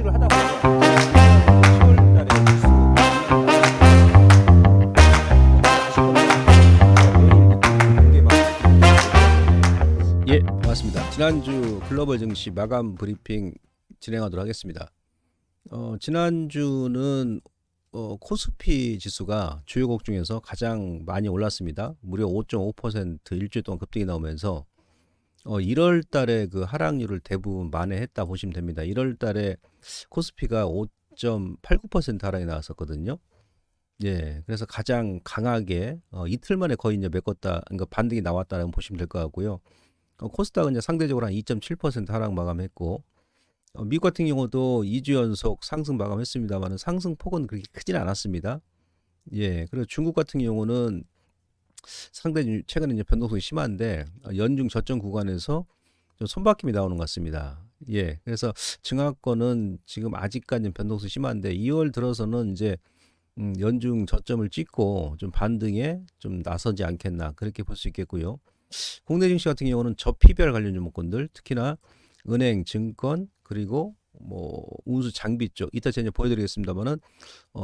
이슈를 하다 보니까 10월 달에 지수 예, 반갑습니다. 지난주 글로벌 증시 마감 브리핑 진행하도록 하겠습니다. 지난주는 코스피 지수가 주요국 중에서 가장 많이 올랐습니다. 무려 5.5% 일주일 동안 급등이 나오면서 1월 달에 그 하락률을 대부분 만회했다 보시면 됩니다. 1월 달에 코스피가 5.89% 하락이 나왔었거든요. 예, 그래서 가장 강하게 이틀 만에 거의 이제 메꿨다, 그러니까 반등이 나왔다라고 보시면 될 것 같고요. 코스닥은 이제 상대적으로 한 2.7% 하락 마감했고, 미국 같은 경우도 2주 연속 상승 마감했습니다만 상승폭은 그렇게 크진 않았습니다. 예, 그리고 중국 같은 경우는 상당히 최근에 이제 변동성이 심한데 연중 저점 구간에서 좀 손바뀜이 나오는 것 같습니다. 예, 그래서 증화권은 지금 아직까지는 변동성이 심한데 2월 들어서는 이제 연중 저점을 찍고 좀 반등에 좀 나서지 않겠나 그렇게 볼 수 있겠고요. 국내 증시 같은 경우는 저PBR 관련 종목군들 특히나 은행, 증권 그리고 뭐 운수 장비 쪽 이따 제가 보여드리겠습니다만은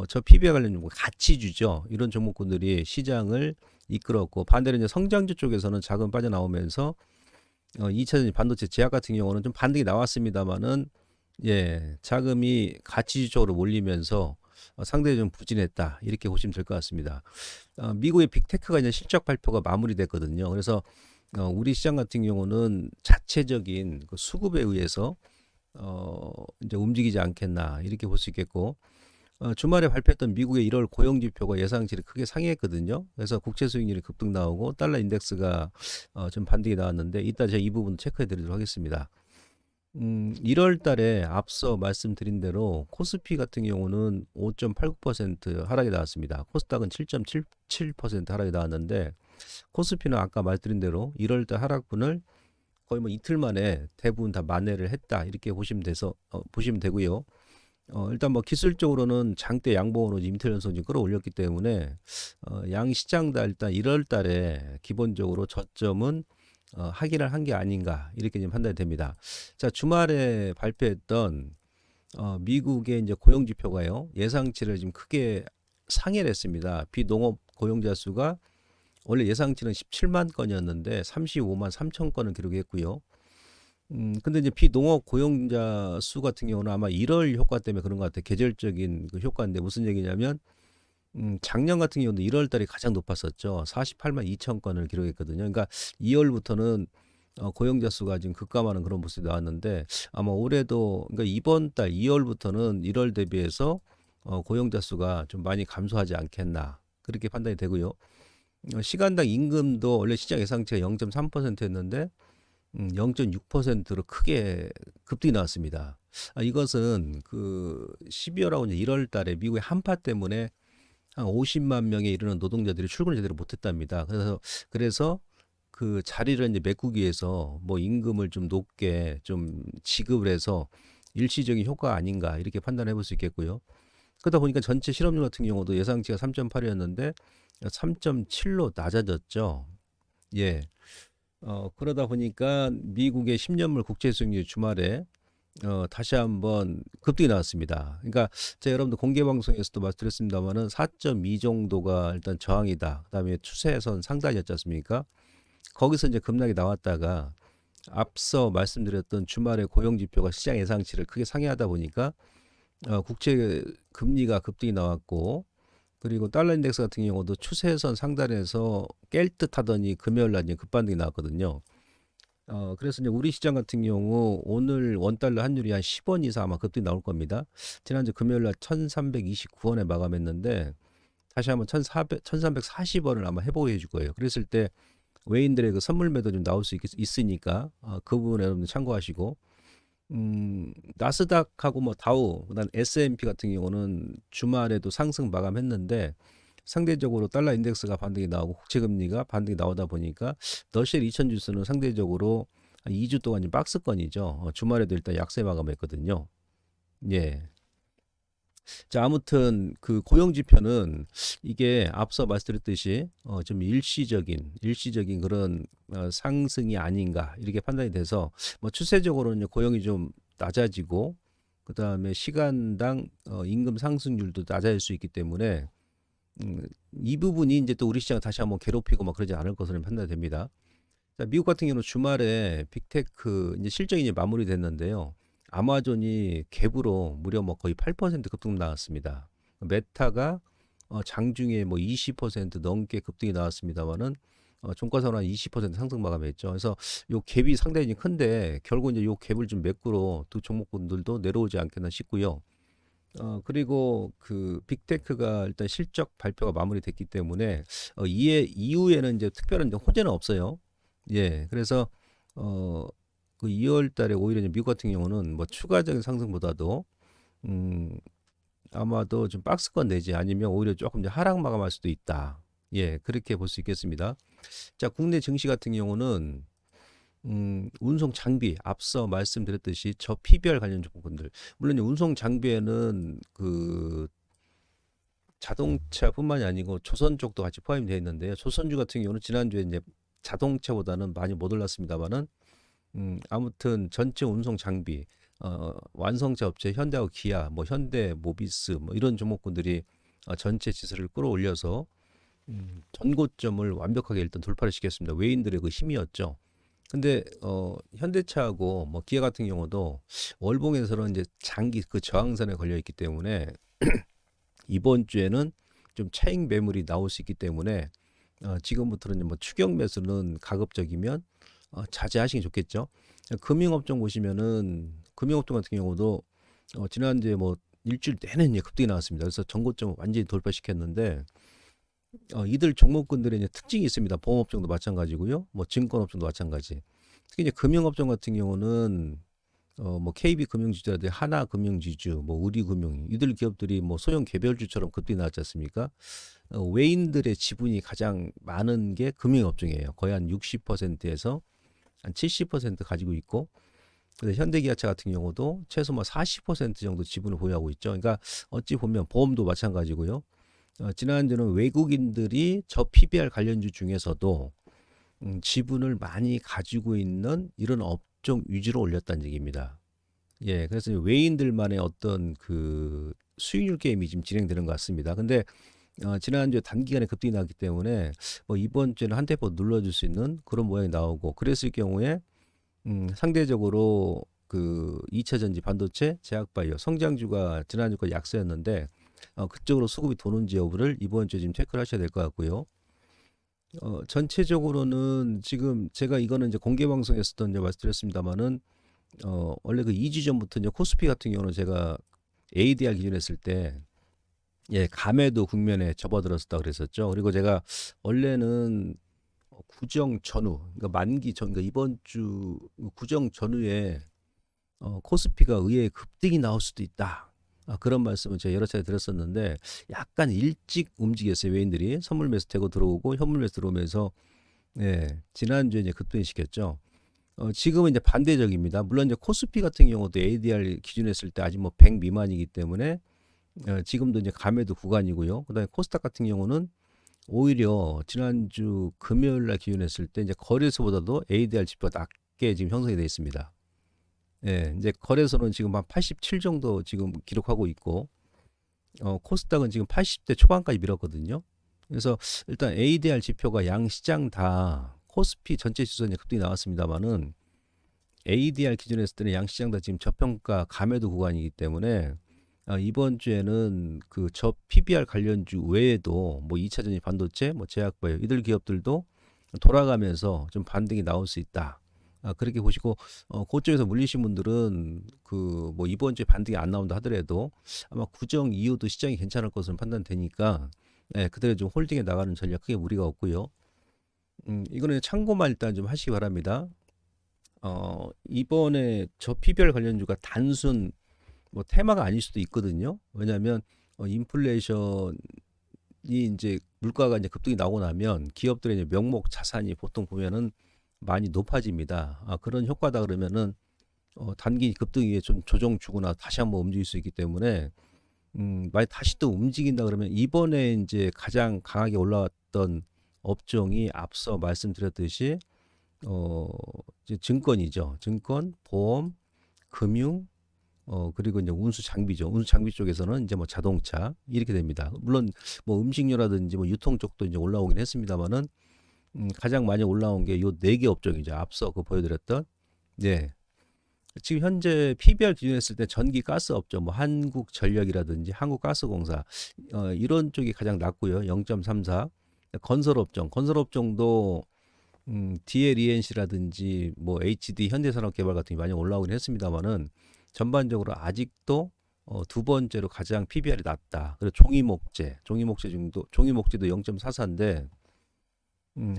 저PBR 관련 종목 가치주죠. 이런 종목군들이 시장을 이끌었고 반대로 이제 성장주 쪽에서는 자금 빠져나오면서 2차전지 반도체 제약 같은 경우는 좀 반등이 나왔습니다만은 예 자금이 가치주 쪽으로 몰리면서 상당히 좀 부진했다 이렇게 보시면 될 것 같습니다. 미국의 빅테크가 이제 실적 발표가 마무리됐거든요. 그래서 우리 시장 같은 경우는 자체적인 그 수급에 의해서 이제 움직이지 않겠나 이렇게 볼 수 있겠고 주말에 발표했던 미국의 1월 고용 지표가 예상치를 크게 상회했거든요. 그래서 국채 수익률이 급등 나오고 달러 인덱스가 좀 반등이 나왔는데 이따 제가 이 부분 체크해 드리도록 하겠습니다. 1월 달에 앞서 말씀드린 대로 코스피 같은 경우는 5.89% 하락이 나왔습니다. 코스닥은 7.77% 하락이 나왔는데 코스피는 아까 말드린 대로 1월 달 하락분을 거의 뭐 이틀 만에 대부분 다 만회를 했다 이렇게 보시면 보시면 되고요. 일단 뭐 기술적으로는 장대 양봉으로 이틀 연속 지금 끌어올렸기 때문에 양 시장 다 일단 1월 달에 기본적으로 저점은 확인을 한 게 아닌가 이렇게 좀 판단이 됩니다. 자, 주말에 발표했던 미국의 이제 고용 지표가요 예상치를 지금 크게 상회를 했습니다. 비농업 고용자 수가 원래 예상치는 17만 건이었는데 35만 3천 건을 기록했고요. 근데 이제 비농업 고용자 수 같은 경우는 아마 1월 효과 때문에 그런 것 같아요. 계절적인 그 효과인데 무슨 얘기냐면 작년 같은 경우도 1월 달이 가장 높았었죠. 48만 2천 건을 기록했거든요. 그러니까 2월부터는 고용자 수가 지금 급감하는 그런 모습이 나왔는데 아마 올해도 그러니까 이번 달 2월부터는 1월 대비해서 고용자 수가 좀 많이 감소하지 않겠나 그렇게 판단이 되고요. 시간당 임금도 원래 시장 예상치가 0.3%였는데 0.6%로 크게 급등이 나왔습니다. 이것은 그 12월하고 이제 1월 달에 미국의 한파 때문에 한 50만 명에 이르는 노동자들이 출근을 제대로 못했답니다. 그래서 그 자리를 이제 메꾸기 위해서 뭐 임금을 좀 높게 좀 지급을 해서 일시적인 효과 아닌가 이렇게 판단해 볼 수 있겠고요. 그러다 보니까 전체 실업률 같은 경우도 예상치가 3.8이었는데 3.7로 낮아졌죠. 예. 그러다 보니까 미국의 10년물 국채 수익률 주말에 다시 한번 급등이 나왔습니다. 그러니까 제가 여러분들 공개 방송에서도 말씀드렸습니다만은 4.2 정도가 일단 저항이다. 그다음에 추세선 상단이었지 않습니까? 거기서 이제 급락이 나왔다가 앞서 말씀드렸던 주말에 고용 지표가 시장 예상치를 크게 상회하다 보니까 국채 금리가 급등이 나왔고 그리고 달러 인덱스 같은 경우도 추세선 상단에서 깰 듯 하더니 금요일 날 이제 급반등이 나왔거든요. 그래서 이제 우리 시장 같은 경우 오늘 원달러 환율이 한 10원 이상 아마 급등이 나올 겁니다. 지난주 금요일 날 1329원에 마감했는데 다시 한번 1340원을 아마 회복해 줄 거예요. 그랬을 때 외인들의 그 선물 매도 좀 나올 수 있으니까 그 부분 여러분들 참고하시고 나스닥하고 뭐 다우, 그다음 S&P 같은 경우는 주말에도 상승 마감했는데 상대적으로 달러 인덱스가 반등이 나오고 국채 금리가 반등이 나오다 보니까 너셀 2000 지수는 상대적으로 2주 동안 박스권이죠. 주말에도 일단 약세 마감했거든요. 예. 자, 아무튼 그 고용 지표는 이게 앞서 말씀드렸듯이 좀 일시적인 그런 상승이 아닌가 이렇게 판단이 돼서 뭐 추세적으로는 고용이 좀 낮아지고 그다음에 시간당 임금 상승률도 낮아질 수 있기 때문에 이 부분이 이제 또 우리 시장을 다시 한번 괴롭히고 막 그러지 않을 것으로 판단됩니다. 자, 미국 같은 경우는 주말에 빅테크 이제 실적이 이제 마무리됐는데요. 아마존이 갭으로 무려 뭐 거의 8% 급등 나왔습니다. 메타가 장중에 뭐 20% 넘게 급등이 나왔습니다만은 종가상으로 한 20% 상승 마감했죠. 그래서 요 갭이 상당히 큰데 결국 이제 요 갭을 좀 메꾸러 두 종목군들도 내려오지 않겠나 싶고요. 그리고 그 빅테크가 일단 실적 발표가 마무리됐기 때문에 이에 이후에는 이제 특별한 이제 호재는 없어요. 예, 그래서 어, 그 2월 달에 오히려 이제 미국 같은 경우는 뭐 추가적인 상승보다도 음, 아마도 좀 박스권 내지 아니면 오히려 조금 이제 하락 마감할 수도 있다. 예, 그렇게 볼 수 있겠습니다. 자, 국내 증시 같은 경우는 운송 장비 앞서 말씀드렸듯이 저 PBR 관련 종목들 물론 이제 운송 장비에는 그 자동차뿐만이 아니고 조선 쪽도 같이 포함이 되어 있는데요. 조선주 같은 경우는 지난주에 이제 자동차보다는 많이 못 올랐습니다만은 아무튼 전체 운송 장비 완성차 업체 현대하고 기아 뭐 현대 모비스 뭐 이런 종목군들이 전체 지수를 끌어올려서 전고점을 완벽하게 일단 돌파를 시켰습니다. 외인들의 그 힘이었죠. 근데 현대차하고 뭐 기아 같은 경우도 월봉에서는 이제 장기 그 저항선에 걸려 있기 때문에 이번 주에는 좀 차익 매물이 나올 수 있기 때문에 지금부터는 뭐 추격 매수는 가급적이면 자제하시는 게 좋겠죠. 금융업종 보시면은 금융업종 같은 경우도 지난주에 뭐 일주일 내내 이제 급등이 나왔습니다. 그래서 전고점 완전히 돌파시켰는데 이들 종목군들의 이제 특징이 있습니다. 보험업종도 마찬가지고요. 뭐 증권업종도 마찬가지. 특히 이제 금융업종 같은 경우는 뭐 KB금융지주라든지 하나금융지주, 뭐 우리금융 이들 기업들이 뭐 소형 개별주처럼 급등이 나왔지 않습니까? 외인들의 지분이 가장 많은 게 금융업종이에요. 거의 한 60%에서 한 70% 가지고 있고, 근데 현대기아차 같은 경우도 최소 뭐 40% 정도 지분을 보유하고 있죠. 그러니까 어찌 보면 보험도 마찬가지고요. 지난주는 외국인들이 저 PBR 관련주 중에서도 지분을 많이 가지고 있는 이런 업종 위주로 올렸다는 얘기입니다. 예, 그래서 외인들만의 어떤 그 수익률 게임이 지금 진행되는 것 같습니다. 근데 지난주에 단기간에 급등이 나기 때문에 뭐 이번 주에는 한 테포 눌러줄 수 있는 그런 모양이 나오고 그랬을 경우에 상대적으로 그 2차 전지 반도체 제약바이오 성장주가 지난주까지 약세였는데 그쪽으로 수급이 도는지 여부를 이번 주에 지금 체크를 하셔야 될 것 같고요. 전체적으로는 지금 제가 이거는 이제 공개 방송에서도 이제 말씀드렸습니다만은 원래 그 2주 전부터 이제 코스피 같은 경우는 제가 ADR 기준 했을 때 예, 감에도 국면에 접어들었었다 그랬었죠. 그리고 제가 원래는 구정 전후, 그러니까 만기 전, 그러니까 이번 주 구정 전후에 코스피가 의외의 급등이 나올 수도 있다. 그런 말씀을 제가 여러 차례 드렸었는데 약간 일찍 움직였어요. 외인들이 선물 매수 되고 들어오고 현물 매수 들어오면서 예, 지난주에 이제 급등이 시켰죠. 지금은 이제 반대적입니다. 물론 이제 코스피 같은 경우도 ADR 기준 했을 때 아직 뭐 100 미만이기 때문에 지금도 이제 감에도 구간이고요. 그다음에 코스닥 같은 경우는 오히려 지난주 금요일 날 기준했을 때 이제 거래소보다도 ADR 지표가 낮게 지금 형성이 되어 있습니다. 예, 이제 거래소는 지금 한 87 정도 지금 기록하고 있고, 코스닥은 지금 80대 초반까지 밀었거든요. 그래서 일단 ADR 지표가 양 시장 다 코스피 전체 지수는 급등이 나왔습니다만은 ADR 기준으로 했을 때는 양 시장 다 지금 저평가 감매도 구간이기 때문에 이번 주에는 그 저 PBR 관련주 외에도 뭐 2차 전지 반도체, 뭐 제약바이오 이들 기업들도 돌아가면서 좀 반등이 나올 수 있다. 그렇게 보시고 고점에서 물리신 분들은 그 뭐 이번 주에 반등이 안 나온다 하더라도 아마 구정 이후도 시장이 괜찮을 것으로 판단되니까 그대로 좀 홀딩에 나가는 전략 크게 무리가 없고요. 이거는 참고만 일단 좀 하시기 바랍니다. 이번에 저 PBR 관련주가 단순 뭐 테마가 아닐 수도 있거든요. 왜냐하면 인플레이션이 이제 물가가 이제 급등이 나오고 나면 기업들의 이제 명목 자산이 보통 보면은 많이 높아집니다. 그런 효과다 그러면은 단기 급등 위에 좀 조정 주거나 다시 한번 움직일 수 있기 때문에 만약 다시 또 움직인다 그러면 이번에 이제 가장 강하게 올라왔던 업종이 앞서 말씀드렸듯이 어 이제 증권이죠. 증권, 보험, 금융, 그리고 이제 운수 장비죠. 운수 장비 쪽에서는 이제 뭐 자동차 이렇게 됩니다. 물론 뭐 음식료라든지 뭐 유통 쪽도 이제 올라오긴 했습니다만은 가장 많이 올라온 게 요 네 개 업종이죠. 앞서 그 보여드렸던. 네. 지금 현재 PBR 기준으로 했을 때 전기 가스 업종, 뭐 한국전력이라든지 한국가스공사 이런 쪽이 가장 낮고요. 0.34. 건설 업종도 DLENC라든지 뭐 HD 현대산업개발 같은 게 많이 올라오긴 했습니다만은 전반적으로 아직도 두 번째로 가장 PBR이 낮다. 그리고 종이목재도 0.44인데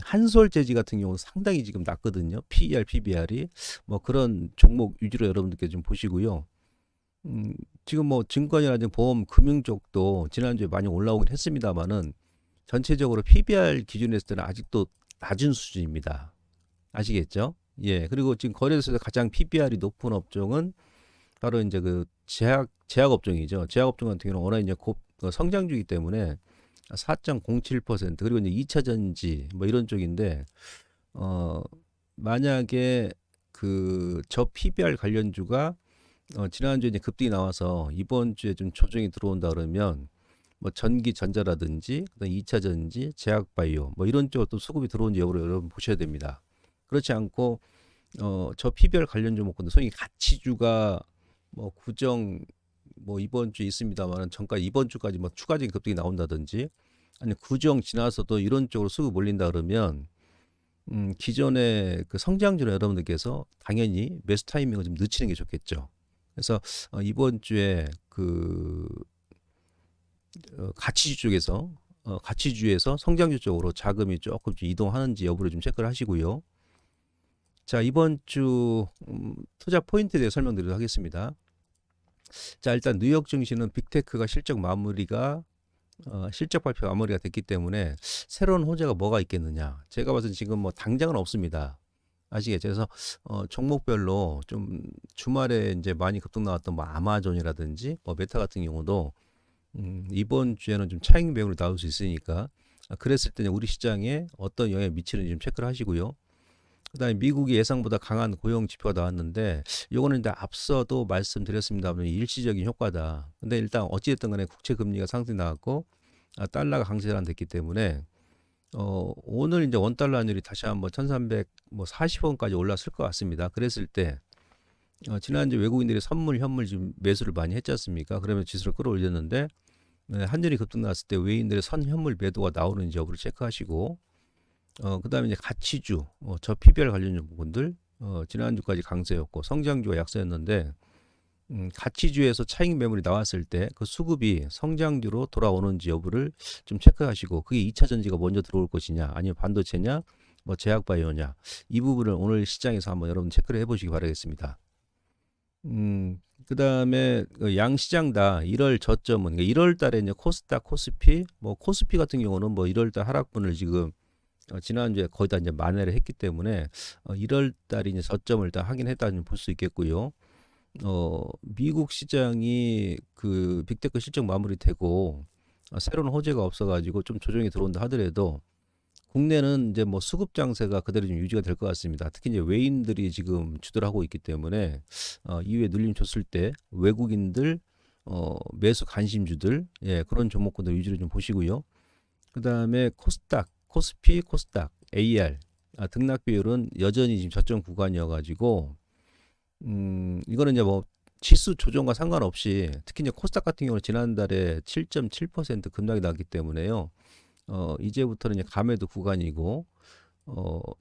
한솔재지 같은 경우는 상당히 지금 낮거든요. PER, PBR이 뭐 그런 종목 위주로 여러분들께 좀 보시고요. 지금 뭐 증권이라든지 보험, 금융 쪽도 지난주에 많이 올라오긴 했습니다만은 전체적으로 PBR 기준으로 했을 때는 아직도 낮은 수준입니다. 아시겠죠? 예. 그리고 지금 거래소에서 가장 PBR이 높은 업종은 바로 이제 그 제약 업종이죠. 제약 업종 같은 경우는 워낙 이제 성장주이기 때문에 4.07% 그리고 이제 2차 전지 뭐 이런 쪽인데 만약에 그 저 PBR 관련주가 지난주에 이제 급등이 나와서 이번 주에 좀 조정이 들어온다 그러면 뭐 전기 전자라든지 그다음 2차 전지, 제약 바이오 뭐 이런 쪽도 수급이 들어온지 여부를 여러분 보셔야 됩니다. 그렇지 않고 저 PBR 관련 종목들 소위 가치주가 뭐 구정 뭐 이번 주에 있습니다만은 정가 이번 주까지 뭐 추가적인 급등이 나온다든지 아니 구정 지나서도 이런 쪽으로 수급 올린다 그러면 기존의 그 성장주는 여러분들께서 당연히 매수 타이밍을 좀 늦추는 게 좋겠죠. 그래서 이번 주에 그 가치주 쪽에서 가치주에서 성장주 쪽으로 자금이 조금 이동하는지 여부를 좀 체크를 하시고요. 자, 이번 주 투자 포인트에 대해 설명드리도록 하겠습니다. 자, 일단 뉴욕 증시는 빅테크가 실적 발표 마무리가 됐기 때문에 새로운 호재가 뭐가 있겠느냐. 제가 봐서 지금 뭐 당장은 없습니다. 아시겠죠? 그래서 종목별로 좀 주말에 이제 많이 급등 나왔던 뭐 아마존이라든지 뭐 메타 같은 경우도 이번 주에는 좀 차익 매물이 나올 수 있으니까 그랬을 때 우리 시장에 어떤 영향을 미치는지 좀 체크를 하시고요. 그다음에 미국이 예상보다 강한 고용 지표가 나왔는데 요거는 이제 앞서도 말씀드렸습니다만 일시적인 효과다. 근데 일단 어찌됐든 간에 국채 금리가 상승이 나왔고 달러가 강세란됐기 때문에 오늘 이제 원달러 환율이 다시 한번 1340원까지 올랐을 것 같습니다. 그랬을 때 지난주 외국인들이 선물, 현물 지금 매수를 많이 했지 않습니까? 그러면 지수를 끌어올렸는데 환율이 급등 나왔을 때 외인들의 선, 현물 매도가 나오는지 여부를 체크하시고 그다음에 이제 가치주, 저 PBR 관련 부분들 지난주까지 강세였고 성장주가 약세였는데 가치주에서 차익 매물이 나왔을 때 그 수급이 성장주로 돌아오는지 여부를 좀 체크하시고 그게 2차 전지가 먼저 들어올 것이냐 아니면 반도체냐 뭐 제약 바이오냐 이 부분을 오늘 시장에서 한번 여러분 체크를 해보시기 바라겠습니다. 그다음에 양 시장 다 1월 저점은 그러니까 1월 달에 이제 코스닥, 코스피 뭐 코스피 같은 경우는 뭐 1월 달 하락분을 지금 지난주에 거의 다 이제 만회를 했기 때문에 1월 달이 이제 저점을 일단 확인했다는 볼 수 있겠고요. 미국 시장이 그 빅테크 실적 마무리되고 새로운 호재가 없어가지고 좀 조정이 들어온다 하더라도 국내는 이제 뭐 수급 장세가 그대로 좀 유지가 될 것 같습니다. 특히 이제 외인들이 지금 주도하고 있기 때문에 이후에 눌림 줬을 때 외국인들 매수 관심주들 예, 그런 종목군들 위주로 좀 보시고요. 그다음에 코스닥, 코스피, 코스닥, AR 등락 비율은 여전히 지금 저점 구간이어가지고 이거는 이제 뭐 지수 조정과 상관없이 특히 이제 코스닥 같은 경우는 지난달에 7.7% 급락이 나기 때문에요. 이제부터는 이제 감매도 구간이고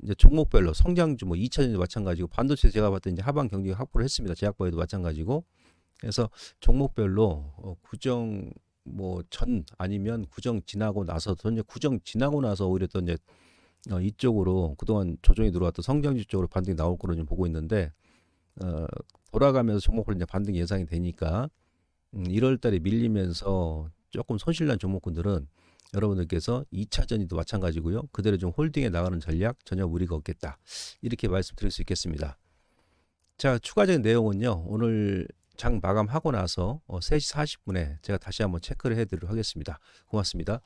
이제 종목별로 성장주 뭐 2차전지 마찬가지고 반도체 제가 봤을 때 이제 하방 경기 확보를 했습니다. 제약바이오도 마찬가지고. 그래서 종목별로 구정 뭐 전 아니면 구정 지나고 나서 또 이제 구정 지나고 나서 오히려 또 이제 이쪽으로 그동안 조정이 들어왔던 성장주 쪽으로 반등이 나올 거로 좀 보고 있는데 돌아가면서 종목별 이제 반등 예상이 되니까 1월 달에 밀리면서 조금 손실난 종목군들은 여러분들께서 2차 전지도 마찬가지고요. 그대로 좀 홀딩해 나가는 전략 전혀 무리가 없겠다. 이렇게 말씀드릴 수 있겠습니다. 자, 추가적인 내용은요. 오늘 장 마감하고 나서 3시 40분에 제가 다시 한번 체크를 해드리도록 하겠습니다. 고맙습니다.